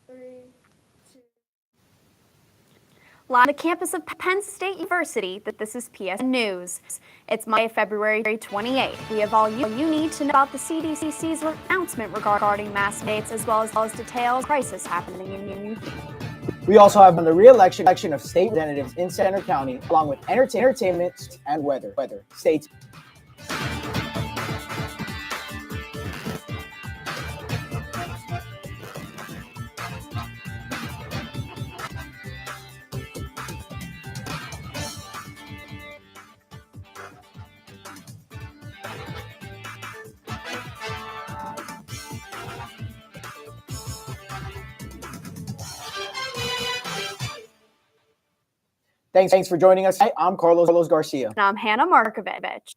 Three, two. Live on the campus of Penn State University, this is PSN News. It's Monday, February 28th. We have all you need to know about the CDC's announcement regarding mask mandates, as well as details of crisis happening in Union. We also have the re-election of state representatives in Center County, along with entertainment and weather. States. Thanks for joining us. I'm Carlos Garcia. And I'm Hannah Markovich.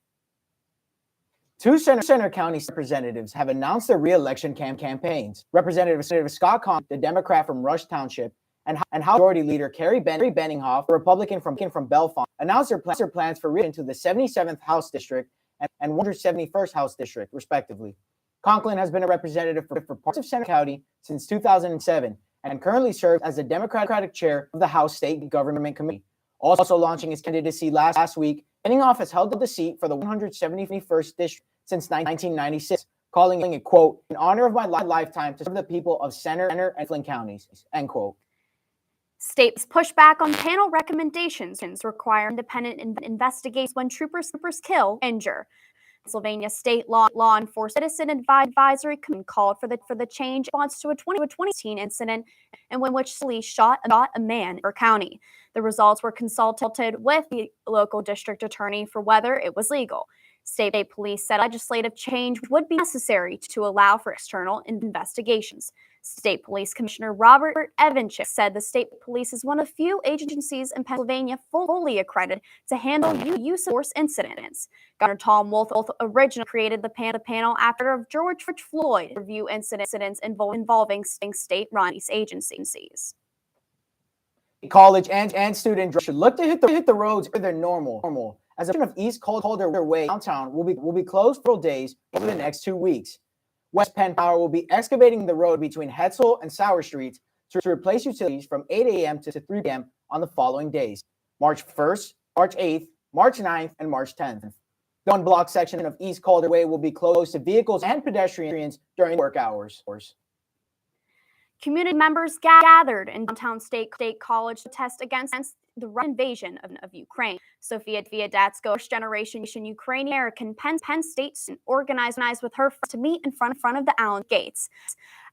Two Center County representatives have announced their re-election campaigns. Representative Scott Kahn, the Democrat from Rush Township, and House Majority Leader Carrie Benninghoff, a Republican from Bellefonte, announced their plans for re-election to the 77th House District and 171st House District, respectively. Conklin has been a representative for parts of Center County since 2007 and currently serves as the Democratic chair of the House State Government Committee. Also launching his candidacy last week, Benninghoff has held the seat for the 171st District since 1996, calling it, quote, an honor of my lifetime to serve the people of Center and Flint counties, end quote. States push back on panel recommendations require independent investigations when troopers kill, injure. Pennsylvania State Law Enforcement Citizen Advisory Committee called for the change in response to a 2016 incident in which police shot a man in Beaver County. The results were consulted with the local district attorney for whether it was legal. State police said legislative change would be necessary to allow for external investigations. State Police Commissioner Robert Evanchik said the state police is one of few agencies in Pennsylvania fully accredited to handle use of force incidents. Governor Tom Wolf originally created the panel after George Floyd review incidents involving state-run police agencies. College and student should look to hit the roads where they're normal. As a portion of East Calder Way downtown will be closed for days over the next 2 weeks. West Penn Power will be excavating the road between Hetzel and Sauer Streets to replace utilities from 8 a.m. to 3 p.m. on the following days: March 1st, March 8th, March 9th, and March 10th. The one-block section of East Calder Way will be closed to vehicles and pedestrians during work hours. Community members gathered in downtown State College to protest against the Russian invasion of Ukraine. Sofia Datsko, first-generation Ukrainian-American Penn State student, organized with her friends to meet in front of the Allen Gates.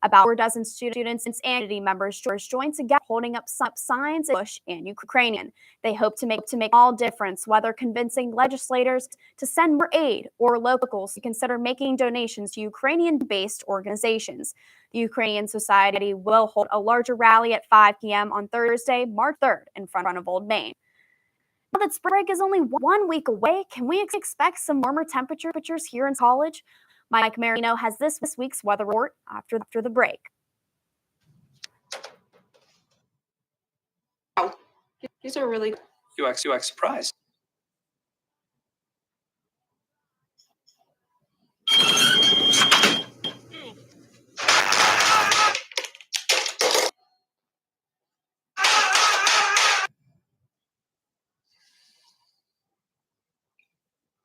About 4 dozen students and community members joined together, holding up signs in English and Ukrainian. They hope to make all difference, whether convincing legislators to send more aid or locals to consider making donations to Ukrainian-based organizations. The Ukrainian Society will hold a larger rally at 5 p.m. on Thursday, March 3rd, in front of Old Main. Now that spring break is only 1 week away, can we expect some warmer temperatures here in college? Mike Marino has this week's weather report after the break. Wow, these are really UX surprise.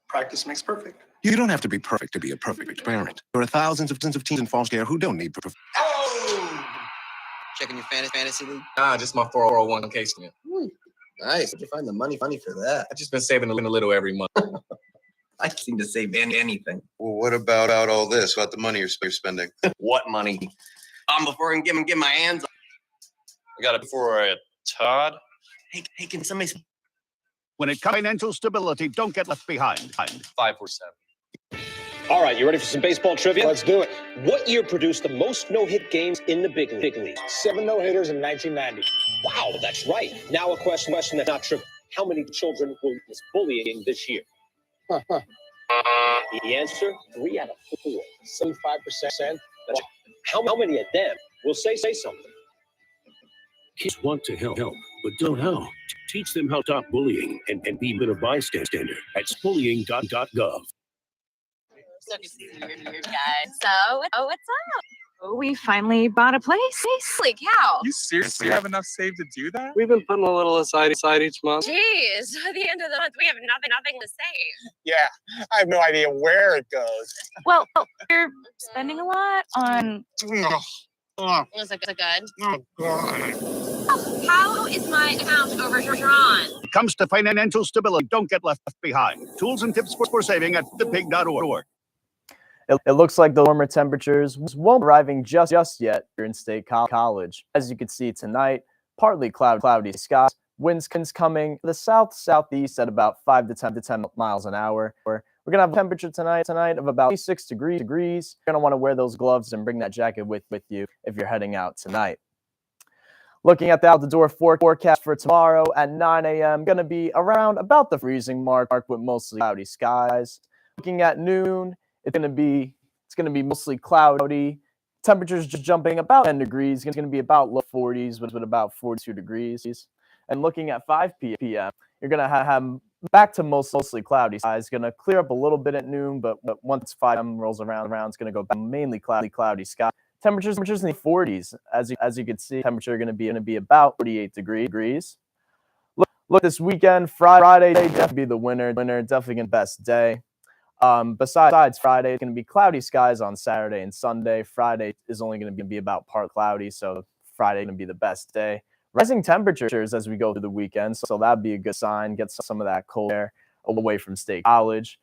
Practice makes perfect. You don't have to be perfect to be a perfect parent. There are thousands of teens in foster care who don't need perfect. Oh! Checking your fantasy league? Nah, just my 401k student. Nice. Where'd you find the money for that? I've just been saving a little every month. I seem to save anything. Well, what about all this? About the money you're spending? What money? Before I can get my hands on. I got it for a Todd. Hey, can somebody... When it comes to financial stability, don't get left behind. 547. All right, you ready for some baseball trivia? Let's do it. What year produced the most no-hit games in the big leagues? 7 no-hitters in 1990. Wow, that's right. Now a question that's not true. How many children was bullying this year? The answer, 3 out of 4. 75%. How many of them will say something? Kids want to help, but don't know. Teach them how to stop bullying and be a bystander at bullying.gov. So good to see you here, guys. So, what's up? We finally bought a place. Holy cow. You seriously have enough saved to do that? We've been putting a little aside each month. Jeez, at the end of the month, we have nothing to save. Yeah, I have no idea where it goes. Well, you're spending a lot on... Was it good? Oh, God. How is my account overdrawn? When it comes to financial stability, don't get left behind. Tools and tips for saving at thepig.org. It looks like the warmer temperatures won't be arriving just yet here in State College. As you can see tonight, partly cloudy skies, winds coming the southeast at about 5 to 10 miles an hour. We're going to have a temperature tonight of about 26 degrees. You're going to want to wear those gloves and bring that jacket with you if you're heading out tonight. Looking at the out-the-door forecast for tomorrow at 9 a.m., going to be around about the freezing mark with mostly cloudy skies. Looking at noon, it's going to be mostly cloudy. Temperatures just jumping about 10 degrees. It's going to be about low 40s with about 42 degrees. And looking at 5 p.m., you're going to have back to mostly cloudy skies. Going to clear up a little bit at noon, but once 5 p.m. rolls around, it's going to go back mainly cloudy sky. Temperatures in the 40s. As you can see, temperature going to be about 48 degrees. Look this weekend, Friday definitely be the winner. Definitely going to be the best day. Besides Friday, it's going to be cloudy skies on Saturday and Sunday. Friday is only going to be about part cloudy, so Friday is going to be the best day. Rising temperatures as we go through the weekend, so that'd be a good sign. Get some of that cold air away from State College.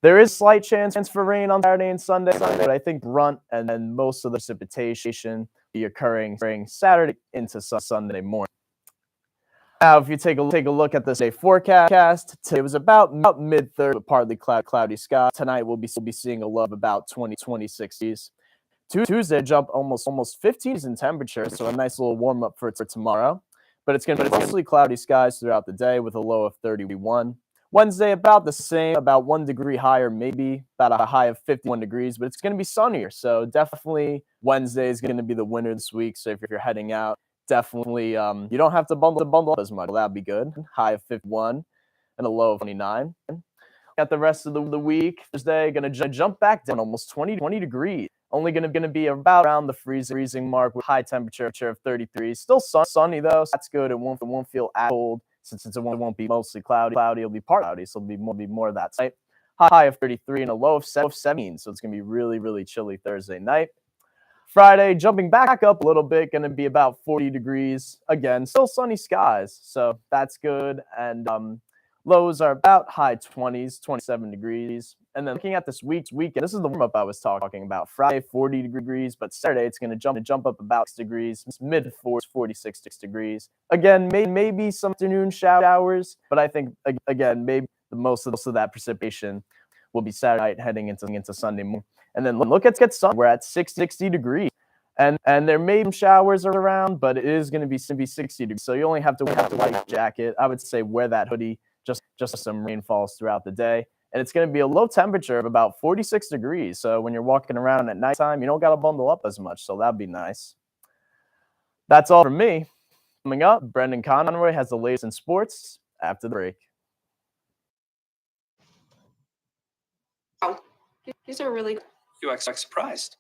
There is slight chance for rain on Saturday and Sunday, but I think brunt and then most of the precipitation be occurring Saturday into Sunday morning. Now, if you take a look at this day forecast, it was about mid-30 with partly cloudy sky. Tonight we'll be seeing a low of about 26 degrees. Tuesday jump almost 15 in temperature, so a nice little warm up for tomorrow. But it's going to be mostly cloudy skies throughout the day with a low of 31. Wednesday about the same, about 1 degree higher, maybe about a high of 51 degrees, but it's going to be sunnier. So definitely Wednesday is going to be the winner this week. So if you're heading out, definitely you don't have to bundle up as much. That'd be good. High of 51 and a low of 29. Got the rest of the week. Thursday going to jump back down almost 20 degrees. Only going to be about around the freezing mark with high temperature of 33. Still sunny though, so that's good. It won't feel as cold since it won't be mostly cloudy. It'll be part cloudy, so it'll be more of that night. High of 33 and a low of 17. So it's going to be really chilly Thursday night. Friday, jumping back up a little bit, going to be about 40 degrees. Again, still sunny skies, so that's good. And lows are about high 20s, 27 degrees. And then looking at this weekend, this is the warm-up I was talking about. Friday, 40 degrees, but Saturday, it's going to jump up about 6 degrees. It's mid-4s, 46 degrees. Again, maybe some afternoon showers, but I think, again, maybe most of that precipitation will be Saturday night heading into Sunday morning. And then look at sun. We're at 60 degrees. And there may be some showers around, but it is going to be 60 degrees. So you only have to wear a light jacket. I would say wear that hoodie, just some rain falls throughout the day. And it's going to be a low temperature of about 46 degrees. So when you're walking around at nighttime, you don't got to bundle up as much. So that'd be nice. That's all from me. Coming up, Brendan Conroy has the latest in sports after the break. Wow, these are really... You act surprised.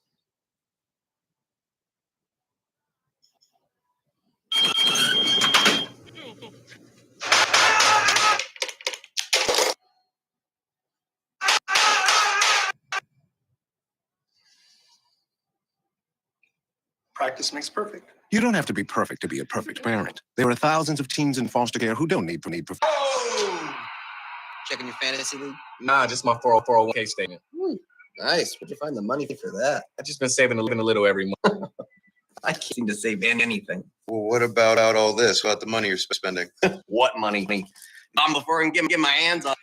Practice makes perfect. You don't have to be perfect to be a perfect parent. There are thousands of teens in foster care who don't need Oh! Checking your fantasy league? Nah, just my 401k statement. Nice. Where'd you find the money for that? I've just been saving a little every month. I can't seem to save anything. Well, what about all this? About the money you're spending? What money? Before I can get my hands on.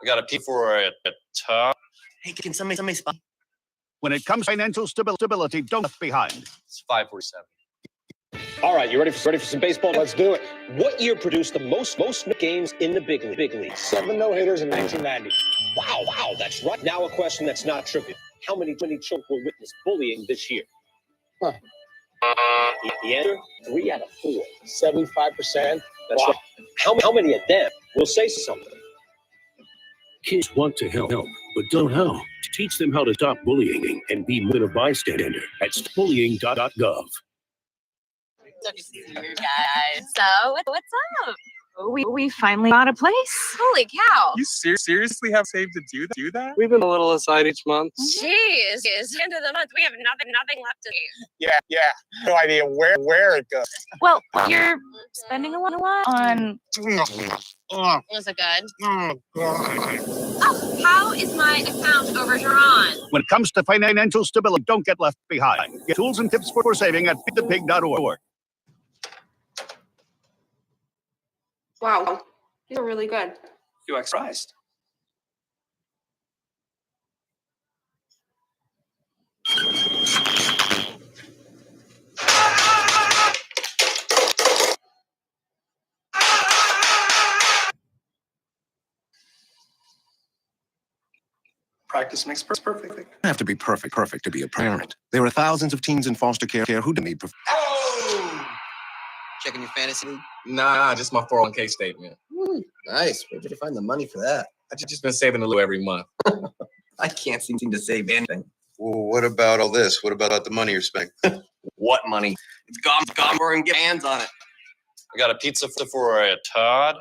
I got a P for a top. Hey, can somebody spot? When it comes to financial stability, don't left behind. It's 547. All right, you ready for some baseball? Let's do it. What year produced the most games in the big league? 7 no-hitters in 1990. Wow, that's right. Now a question that's not trivial. How many children will witness bullying this year? Huh. The answer, 3 out of 4. 75%. That's right. How many of them will say something? Kids want to help, but don't know how. Teach them how to stop bullying and be more than a bystander at stopbullying.gov. Guys, so what's up? We finally bought a place. Holy cow! You seriously have saved to do that? We've been a little aside each month. Jeez, end of the month, we have nothing left to do. Yeah. No idea where it goes. Well, you're spending a lot on. Was it good? Oh, how is my account overdrawn? When it comes to financial stability, don't get left behind. Get tools and tips for saving at feedthepig.org. Wow, these are really good. You are surprised. Practice makes perfect. You don't have to be perfect to be a parent. There are thousands of teens in foster care who don't need Checking your fantasy league? Nah, just my 401k statement. Nice. Where did you find the money for that? I just been saving a little every month. I can't seem to save anything. Well, what about all this? What about the money you're spending? What money? It's gone before I can get hands on it. I got a pizza for a Todd.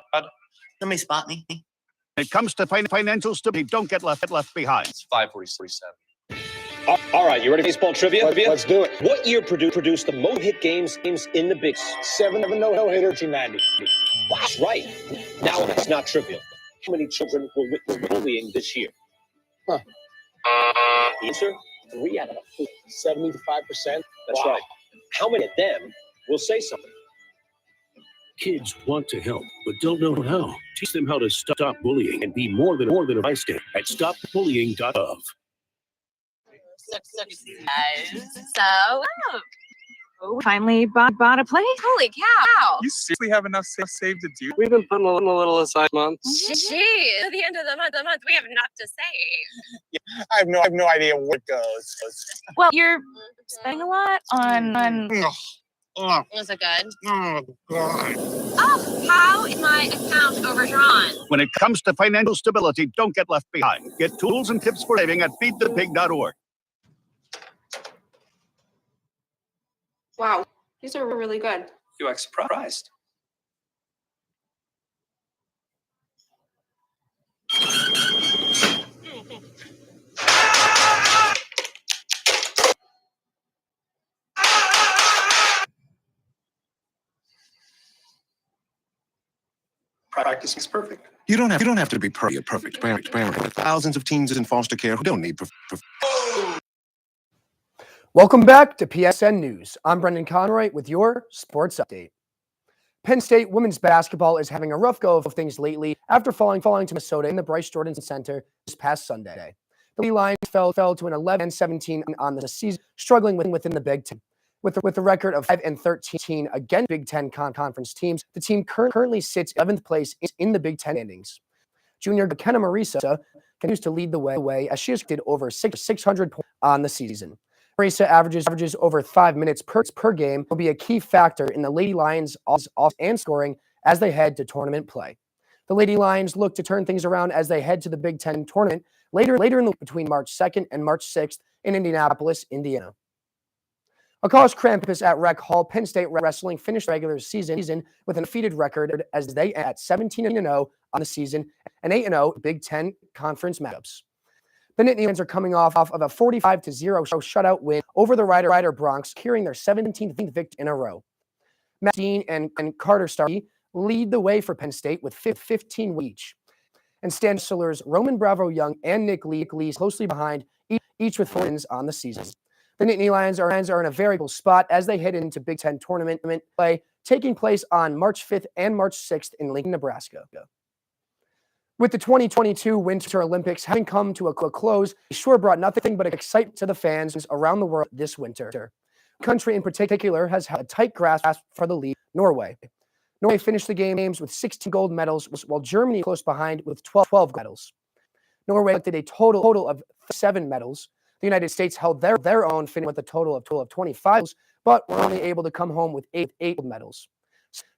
Somebody spot me. When it comes to financial stability, don't get left behind. It's 5:47. All right, you ready for baseball trivia? Let's do it. What year produced the most hit games in the big 7 no-hitter 1990? Wow, that's right. Now it's not trivial. How many children were witnessed bullying this year? Answer: 3 out of 4, 75%. That's right. How many of them will say something? Kids want to help, but don't know how. Teach them how to stop bullying and be more than a bystander at stopbullying.gov. Guys, so We finally bought a place. holy cow! You seriously have enough saved to do that? We've been putting a little aside months. Jeez, at the end of the month, we have enough to save. I have no idea where it goes. Well, you're spending a lot on. Was it good? Oh, how is my account overdrawn? When it comes to financial stability, don't get left behind. Get tools and tips for saving at feedthepig.org. Wow, these are really good. You are surprised. Practice makes perfect. You don't have to be a perfect parent. There are thousands of teens in foster care who don't need Welcome back to PSN News. I'm Brendan Conroy with your sports update. Penn State women's basketball is having a rough go of things lately after falling to Minnesota in the Bryce Jordan Center this past Sunday. The Lady Lions fell to an 11-17 on the season, struggling within the Big Ten. With a record of 5-13 against Big Ten conference teams, the team currently sits 11th place in the Big Ten standings. Junior Kenna Marisa continues to lead the way as she has hit over 600 points on the season. Marisa averages over 5 minutes per game, will be a key factor in the Lady Lions' off and scoring as they head to tournament play. The Lady Lions look to turn things around as they head to the Big Ten tournament later in the week between March 2nd and March 6th in Indianapolis, Indiana. Across campus at Rec Hall, Penn State Wrestling finished the regular season with an undefeated record as they at 17-0 on the season and 8-0 Big Ten conference matchups. The Nittany Lions are coming off of a 45-0 shutout win over the Rider Bronx, securing their 17th victory in a row. Matt Dean and Carter Starkey lead the way for Penn State with 15 each. And Stan Sillers, Roman Bravo Young, and Nick Lee closely behind, each with 4 wins on the season. The Nittany Lions are in a very cool spot as they head into Big Ten tournament play, taking place on March 5th and March 6th in Lincoln, Nebraska. With the 2022 Winter Olympics having come to a close, it sure brought nothing but excitement to the fans around the world this winter. The country in particular has had a tight grasp for the lead, Norway. Norway finished the games with 16 gold medals, while Germany close behind with 12 medals. Norway collected a total of 7 medals. The United States held their own, finishing with a total of 25 medals, but were only able to come home with 8 medals.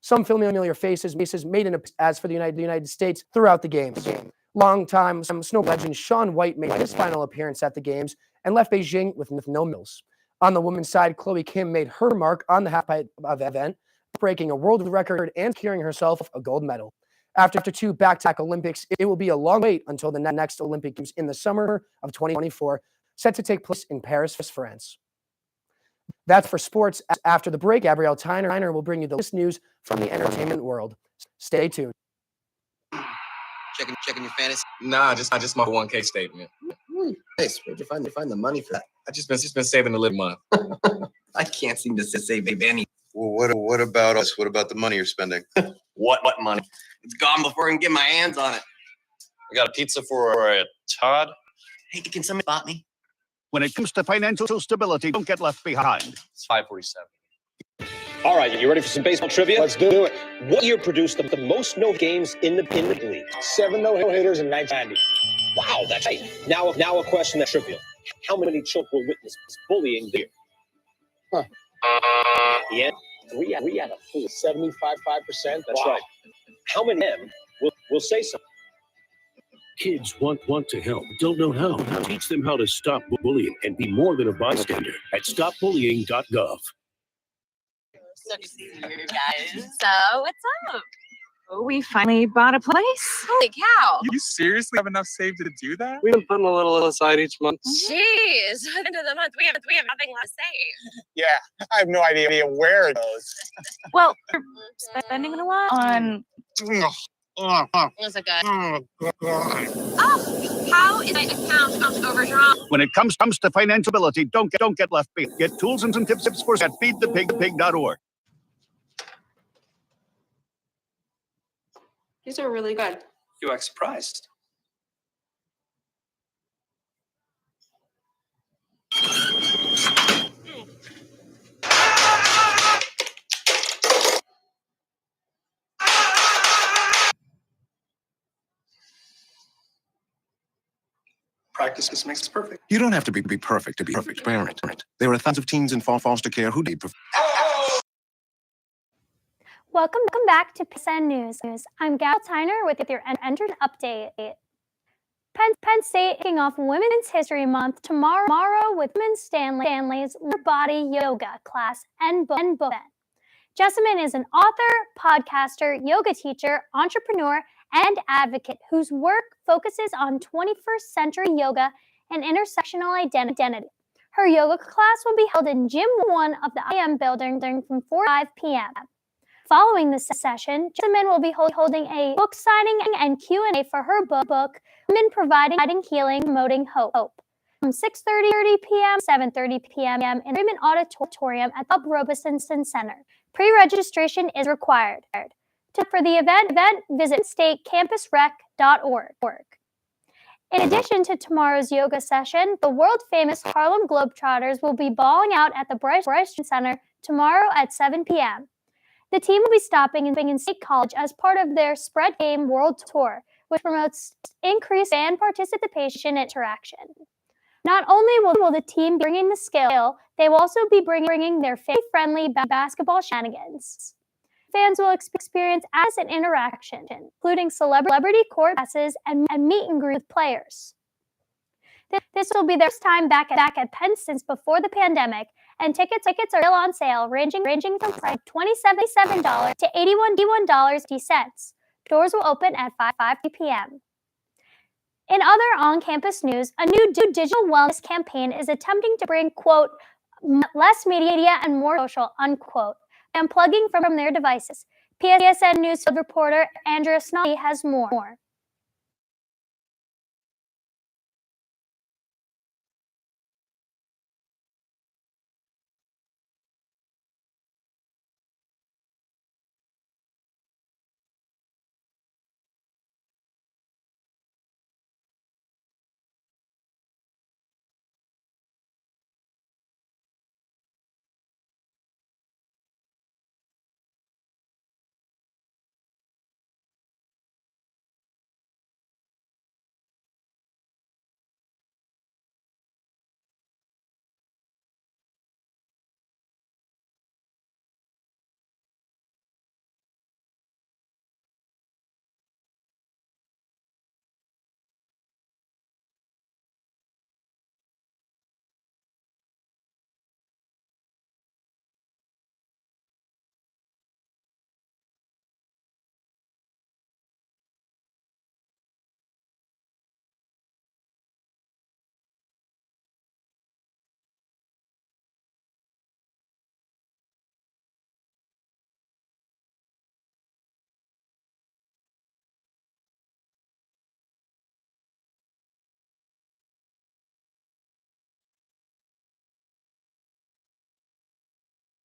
Some familiar faces made an appearance as for the United States throughout the games. Longtime snow legend Shaun White made his final appearance at the Games and left Beijing with no medals. On the women's side, Chloe Kim made her mark on the halfpipe event, breaking a world record and securing herself a gold medal. After two back-to-back Olympics, it will be a long wait until the next Olympic Games in the summer of 2024, set to take place in Paris, France. That's for sports. After the break, Gabrielle Tyner will bring you the latest news from the entertainment world. Stay tuned. Checking your fantasy. Nah, just my 1K statement. Nice. Where'd you find money for that? I just been saving a little month. I can't seem to save any. Well, what about us? What about the money you're spending? What money? It's gone before I can get my hands on it. I got a pizza for a Todd. Hey, can somebody spot me? When it comes to financial stability, don't get left behind. It's 547. All right, you ready for some baseball trivia? Let's do it. What year produced the most no games in the league? 7 no-hitters in 1990. Wow, that's right. Now a question that's trivial. How many children will witness bullying this year? The answer, 3 out of 4, 75%. That's right. How many of them will say something? Kids want to help, don't know how. Teach them how to stop bullying and be more than a bystander at stopbullying.gov. So good to see you guys. So, what's up? We finally bought a place. Holy cow. You seriously have enough saved to do that? We've been putting a little aside each month. Jeez. At the end of the month, we have nothing left to save. Yeah, I have no idea where it goes. Well, we're spending a lot on. Was it good? Oh, how is my account overdrawn? When it comes to financial ability, don't get left behind. Get tools and some tips for at feedthepig.org. These are really good. You act surprised. Practice makes perfect. You don't have to be perfect to be a perfect parent. There are thousands of teens in foster care who need Welcome back to PSN News. I'm Gabrielle Tyner with your entered update. Penn State kicking off Women's History Month tomorrow with Women's Stanley's Lower Body Yoga class and book. Jessamine is an author, podcaster, yoga teacher, entrepreneur, and advocate whose work focuses on 21st century yoga and intersectional identity. Her yoga class will be held in Gym 1 of the IM building from 4 to 5 p.m. Following this session, Jessamine will be holding a book signing and Q&A for her book, Women Providing Healing, Promoting Hope, from 6:30 p.m. to 7:30 p.m. in Raymond Auditorium at the Robeson Center. Pre-registration is required. For the event, visit statecampusrec.org. In addition to tomorrow's yoga session, the world-famous Harlem Globetrotters will be balling out at the Bryce Center tomorrow at 7 p.m. The team will be stopping in State College as part of their Spread Game World Tour, which promotes increased fan participation and interaction. Not only will the team be bringing the skill, they will also be bringing their family-friendly basketball shenanigans. Fans will experience as an interaction, including celebrity court passes and meet and greet with players. This will be their first time back at Penn since before the pandemic, and tickets are still on sale, ranging from $27 to $81.50. Doors will open at 5 p.m. In other on-campus news, a new digital wellness campaign is attempting to bring, quote, less media and more social, unquote, and unplugging from their devices. PSN News reporter Andrea Snolly has more.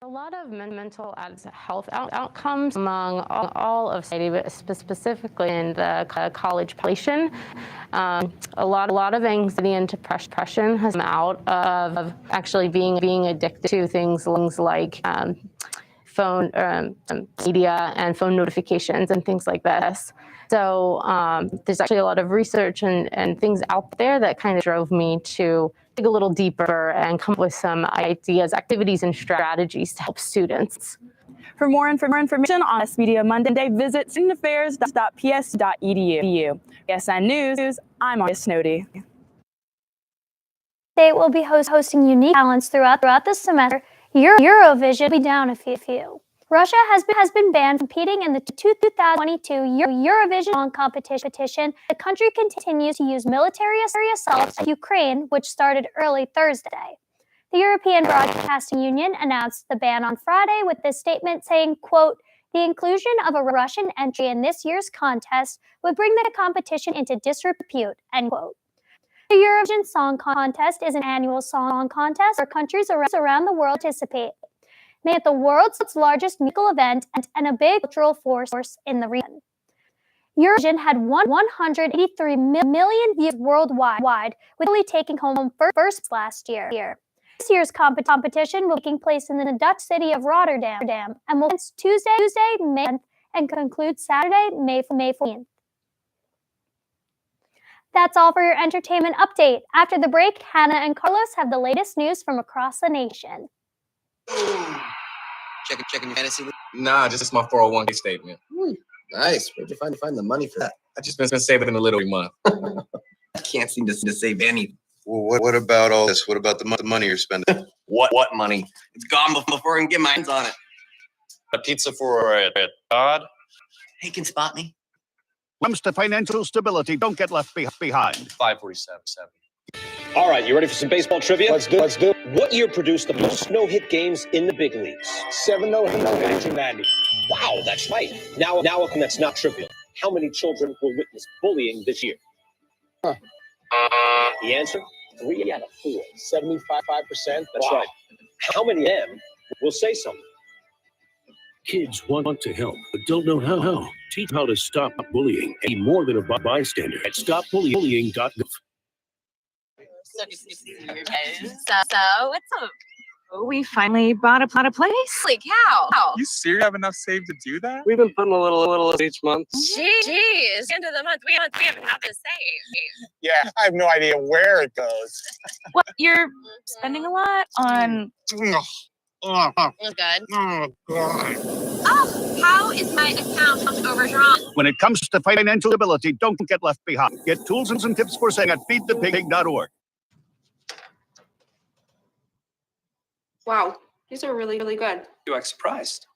A lot of mental health outcomes among all of society, but specifically in the college population. A lot of anxiety and depression has come out of actually being addicted to things like phone media and phone notifications and things like this. So there's actually a lot of research and things out there that kind of drove me to dig a little deeper and come up with some ideas, activities, and strategies to help students. For more information on S Media Monday, visit studentaffairs.ps.edu. PSN News, I'm Maria Snowdy. State will be hosting unique talents throughout the semester. Eurovision will be down a few. Russia has been banned from competing in the 2022 Eurovision Song Competition. The country continues to use military assaults on Ukraine, which started early Thursday. The European Broadcasting Union announced the ban on Friday with this statement saying, quote, "The inclusion of a Russian entry in this year's contest would bring the competition into disrepute," end quote. The Eurovision Song Contest is an annual song contest where countries around the world participate, making it the world's largest musical event and a big cultural force in the region. Eurovision had 183 million views worldwide, with Italy taking home first last year. This year's competition will be taking place in the Dutch city of Rotterdam and will commence Tuesday, May 10th and conclude Saturday, May 14th. That's all for your entertainment update. After the break, Hannah and Carlos have the latest news from across the nation. Checking your fantasy league? Nah, just my 401k statement. Nice. Where'd you find the money for that? I just been saving a little month. I can't seem to save anything. Well, what about all this? What about the money you're spending? What money? It's gone before I can get my hands on it. A pizza for a Todd. Hey, can spot me? Comes to financial stability, don't get left behind. 547. All right, you ready for some baseball trivia? Let's do it. What year produced the most no-hit games in the big leagues? 7 no-hit, 1990. Wow, that's right. Now that's not trivial. How many children will witness bullying this year? The answer? 3 out of 4. 75%. That's right. How many of them will say something? Kids want to help, but don't know how. Teach how to stop bullying and be more than a bystander at stopbullying.gov. So good to see you guys. So what's up? We finally bought a place. Holy cow! You serious? Have enough saved to do that? We've been putting a little each month. Jeez, end of the month, we haven't nothing to save. Yeah, I have no idea where it goes. Well, you're spending a lot on. Oh, good. Oh, God. Oh, how is my account overdrawn? When it comes to financial stability, don't get left behind. Get tools and some tips for saving at feedthepig.org. Wow, these are really good. You act surprised.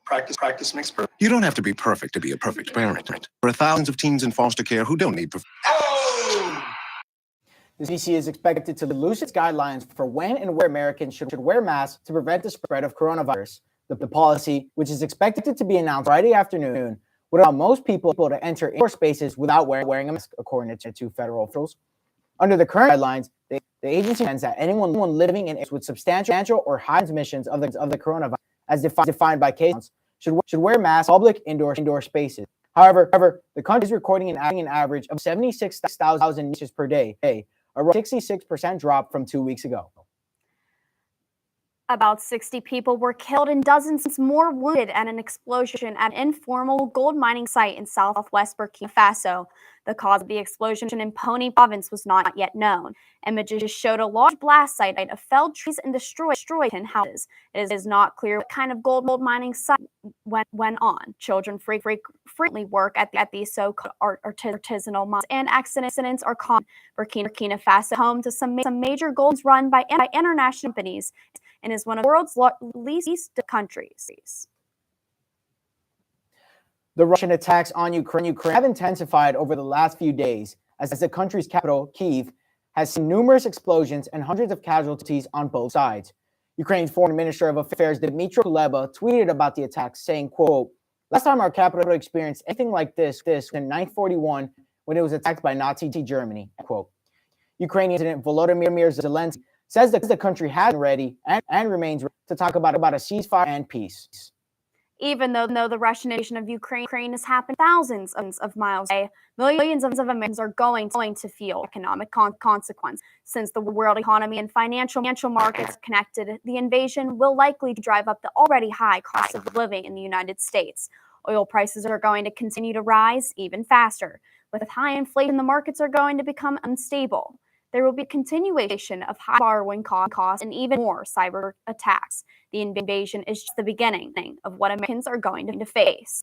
Practice makes perfect. You don't have to be perfect to be a perfect parent. There are thousands of teens in foster care who don't need The CDC is expected to loosen its guidelines for when and where Americans should wear masks to prevent the spread of coronavirus. The policy, which is expected to be announced Friday afternoon, would allow most people to enter indoor spaces without wearing a mask, according to federal officials. Under the current guidelines, the agency recommends that anyone living in areas with substantial or high transmissions of the coronavirus, as defined by case counts, should wear masks in public indoor spaces. However, the country is recording an average of 76,000 cases per day, a 66% drop from 2 weeks ago. About 60 people were killed and dozens more wounded at an explosion at an informal gold mining site in southwest Burkina Faso. The cause of the explosion in Pony province was not yet known. Images showed a large blast site of felled trees and destroyed houses. It is not clear what kind of gold mining site went on. Children frequently work at these so-called artisanal mines, and accidents are common. Burkina Faso, home to some major golds run by international companies, and is one of the world's least countries. The Russian attacks on Ukraine have intensified over the last few days, as the country's capital, Kyiv, has seen numerous explosions and hundreds of casualties on both sides. Ukraine's Foreign Minister of Affairs Dmytro Kuleba tweeted about the attacks, saying, quote, "Last time our capital experienced anything like this in 1941 when it was attacked by Nazi Germany," end quote. Ukrainian President Volodymyr Zelensky says the country has been ready and remains ready to talk about a ceasefire and peace. Even though the Russian invasion of Ukraine has happened thousands of miles away, millions of Americans are going to feel economic consequence. Since the world economy and financial markets are connected, the invasion will likely drive up the already high cost of living in the United States. Oil prices are going to continue to rise even faster. With high inflation, the markets are going to become unstable. There will be a continuation of high borrowing costs and even more cyber attacks. The invasion is just the beginning of what Americans are going to face.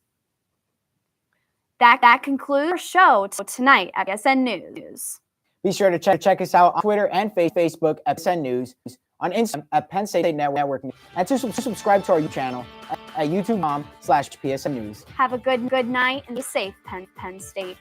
That concludes our show tonight at PSN News. Be sure to check us out on Twitter and Facebook at PSN News, on Instagram at Penn State Network, and to subscribe to our YouTube channel at youtube.com/PSN News. Have a good night and be safe, Penn State.